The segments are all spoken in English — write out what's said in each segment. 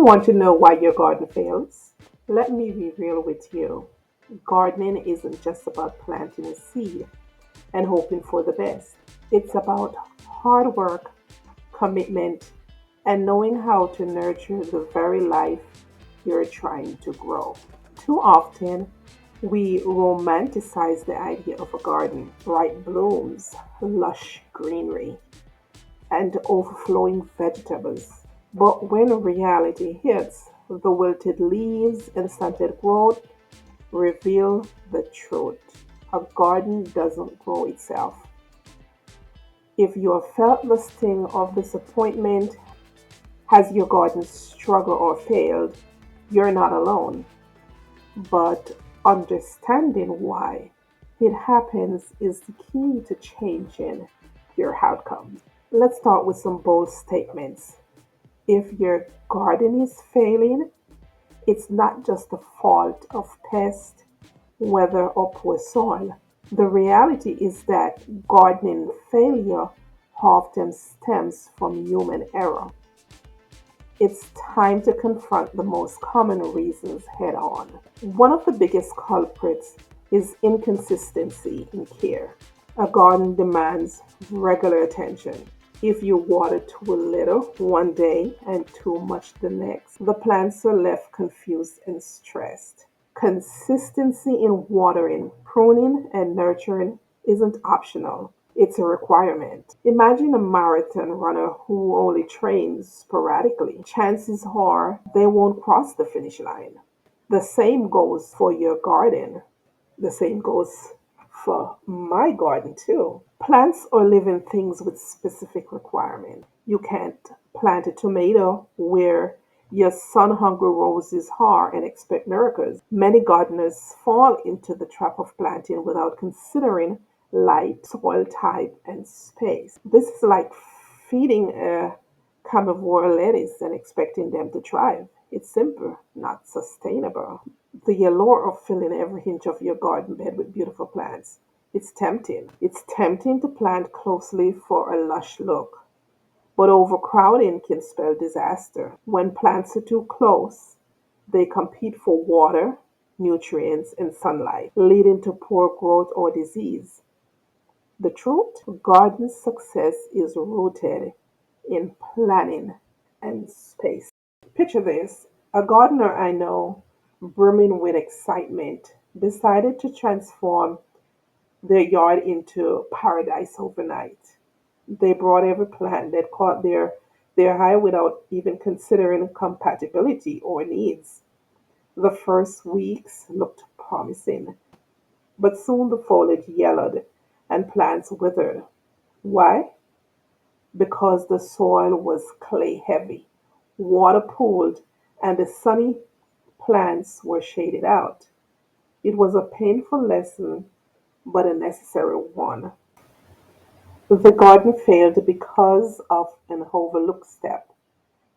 Want to know why your garden fails? Let me be real with you. Gardening isn't just about planting a seed and hoping for the best. It's about hard work, commitment, and knowing how to nurture the very life you're trying to grow. Too often, we romanticize the idea of a garden, bright blooms, lush greenery, and overflowing vegetables. But when reality hits, the wilted leaves and stunted growth reveal the truth. A garden doesn't grow itself. If you have felt the sting of disappointment, has your garden struggled or failed, you're not alone. But understanding why it happens is the key to changing your outcomes. Let's start with some bold statements. If your garden is failing, it's not just the fault of pest, weather, or poor soil. The reality is that gardening failure often stems from human error. It's time to confront the most common reasons head on. One of the biggest culprits is inconsistency in care. A garden demands regular attention. If you water too little one day and too much the next, the plants are left confused and stressed. Consistency in watering, pruning, and nurturing isn't optional. It's a requirement. Imagine a marathon runner who only trains sporadically. Chances are they won't cross the finish line. The same goes for your garden. The same goes for my garden too. Plants are living things with specific requirements. You can't plant a tomato where your sun hungry roses are and expect miracles. Many gardeners fall into the trap of planting without considering light, soil type, and space. This is like feeding a carnivore lettuce and expecting them to thrive. It's simple, not sustainable. The allure of filling every inch of your garden bed with beautiful plants. It's tempting. It's tempting to plant closely for a lush look, but overcrowding can spell disaster. When plants are too close, they compete for water, nutrients, and sunlight, leading to poor growth or disease. The truth? Garden success is rooted in planning and space. Picture this: a gardener I know, brimming with excitement, decided to transform their yard into paradise overnight. They brought every plant that caught their eye without even considering compatibility or needs. The first weeks looked promising, but soon the foliage yellowed and plants withered. Why? Because the soil was clay heavy, water pooled, and the sunny plants were shaded out. It was a painful lesson, but a necessary one. The garden failed because of an overlooked step: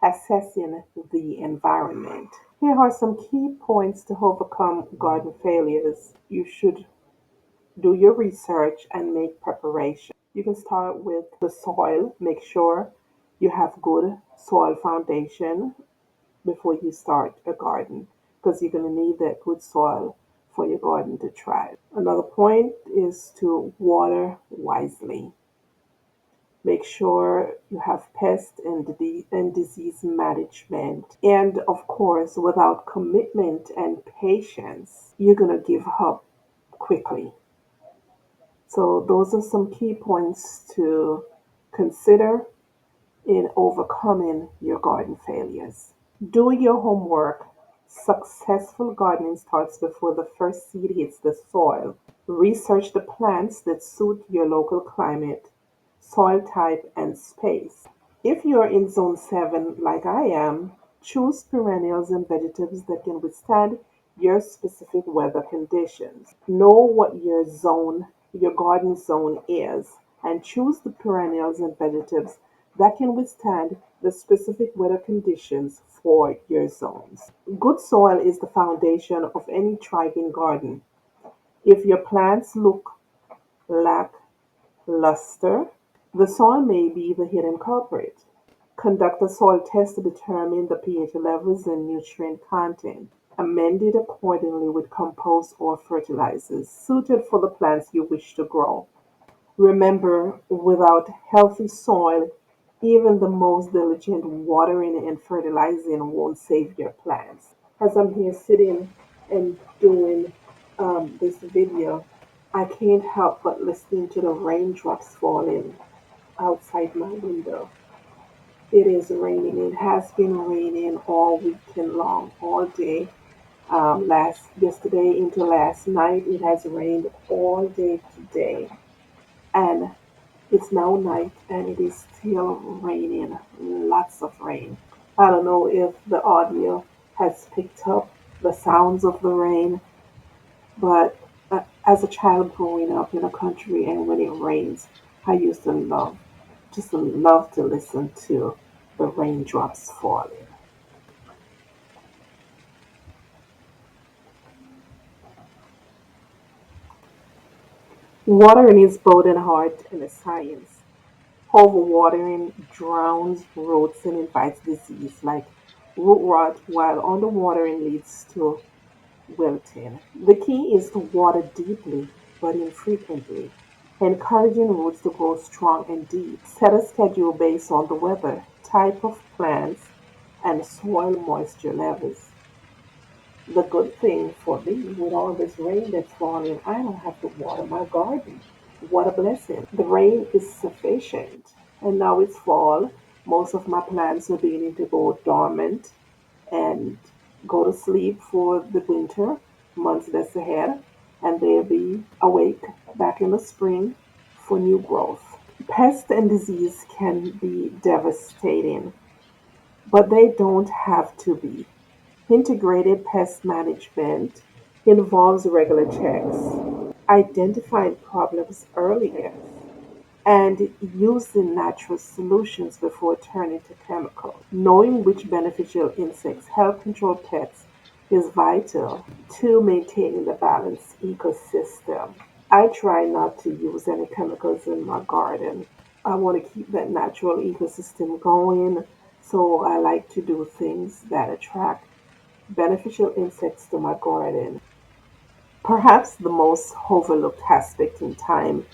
assessing the environment. Here are some key points to overcome garden failures. You should do your research and make preparation. You can start with the soil. Make sure you have good soil foundation before you start a garden, because you're going to need that good soil for your garden to thrive. Another point is to water wisely. Make sure you have pest and disease management. And of course, without commitment and patience, you're going to give up quickly. So, those are some key points to consider in overcoming your garden failures. Do your homework. Successful gardening starts before the first seed hits the soil. Research the plants that suit your local climate, soil type, and space. If you're in zone 7 like I am, choose perennials and vegetables that can withstand your specific weather conditions. Know what your garden zone is, and choose the perennials and vegetables that can withstand the specific weather conditions for your zones. Good soil is the foundation of any thriving garden. If your plants look lackluster, the soil may be the hidden culprit. Conduct a soil test to determine the pH levels and nutrient content. Amend it accordingly with compost or fertilizers suited for the plants you wish to grow. Remember, without healthy soil, even the most diligent watering and fertilizing won't save your plants. As I'm here sitting and doing this video, I can't help but listening to the raindrops falling outside my window. It is raining. It has been raining all weekend long, all day. Last yesterday into last night, it has rained all day today, and it's now night, and it is still raining. Lots of rain. I don't know if the audio has picked up the sounds of the rain, but as a child growing up in a country, and when it rains, I used to just love to listen to the raindrops falling. Watering is both an art and a science. Overwatering drowns roots and invites disease like root rot, while underwatering leads to wilting. The key is to water deeply but infrequently, encouraging roots to grow strong and deep. Set a schedule based on the weather, type of plants, and soil moisture levels. The good thing for me, with all this rain that's falling, I don't have to water my garden. What a blessing. The rain is sufficient. And now it's fall. Most of my plants are beginning to go dormant and go to sleep for the winter months that's ahead. And they'll be awake back in the spring for new growth. Pest and disease can be devastating, but they don't have to be. Integrated pest management involves regular checks, identifying problems earlier, and using natural solutions before turning to chemicals. Knowing which beneficial insects help control pests is vital to maintaining the balanced ecosystem. I try not to use any chemicals in my garden. I want to keep that natural ecosystem going, so I like to do things that attract beneficial insects to my garden. Perhaps the most overlooked aspect in time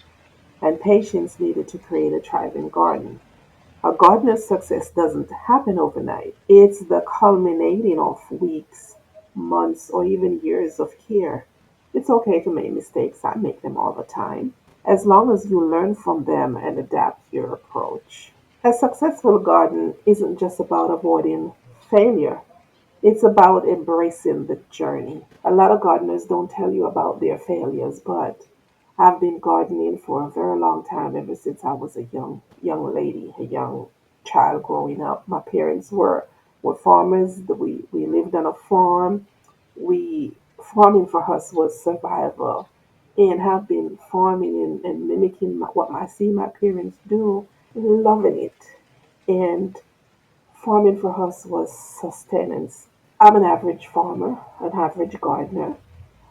and patience needed to create a thriving garden. A gardener's success doesn't happen overnight. It's the culminating of weeks, months, or even years of care. It's okay to make mistakes. I make them all the time, as long as you learn from them and adapt your approach. A successful garden isn't just about avoiding failure. It's about embracing the journey. A lot of gardeners don't tell you about their failures, but I've been gardening for a very long time, ever since I was a young lady, a young child growing up. My parents were farmers. We lived on a farm. We Farming for us was survival, and have been farming and mimicking what I see my parents do, loving it. And farming for us was sustenance. I'm an average farmer, an average gardener,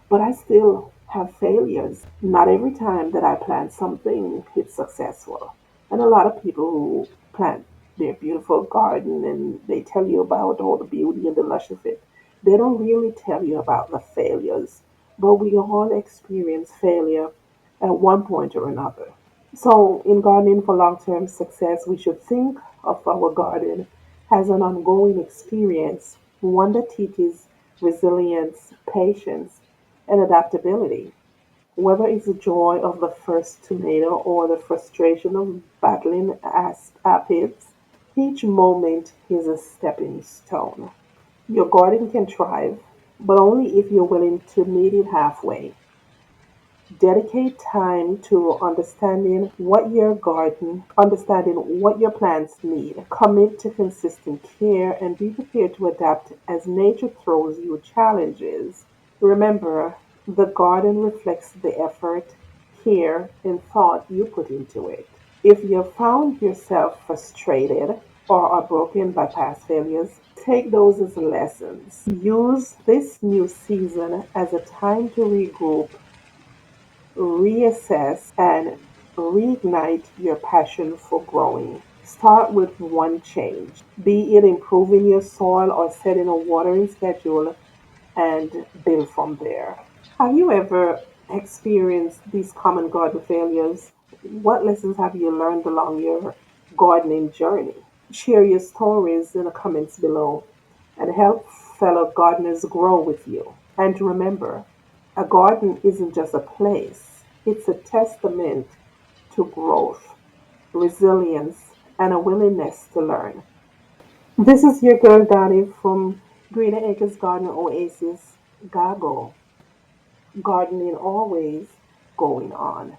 but I still have failures. Not every time that I plant something, it's successful. And a lot of people who plant their beautiful garden and they tell you about all the beauty and the lush of it, they don't really tell you about the failures. But we all experience failure at one point or another. So, in gardening for long term success, we should think of our garden as an ongoing experience, one that teaches resilience, patience, and adaptability. Whether it's the joy of the first tomato or the frustration of battling aphids, each moment is a stepping stone. Your garden can thrive, but only if you're willing to meet it halfway. Dedicate time to understanding what your plants need. Commit to consistent care and be prepared to adapt as nature throws you challenges. Remember, the garden reflects the effort, care, and thought you put into it. If you found yourself frustrated or are broken by past failures, take those as lessons. Use this new season as a time to regroup, reassess, and reignite your passion for growing. Start with one change, be it improving your soil or setting a watering schedule, and build from there. Have you ever experienced these common garden failures? What lessons have you learned along your gardening journey? Share your stories in the comments below and help fellow gardeners grow with you. And remember, a garden isn't just a place, it's a testament to growth, resilience, and a willingness to learn. This is your girl Dottie from Greener Acres Garden Oasis, Gago. Gardening always going on.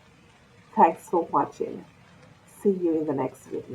Thanks for watching. See you in the next video.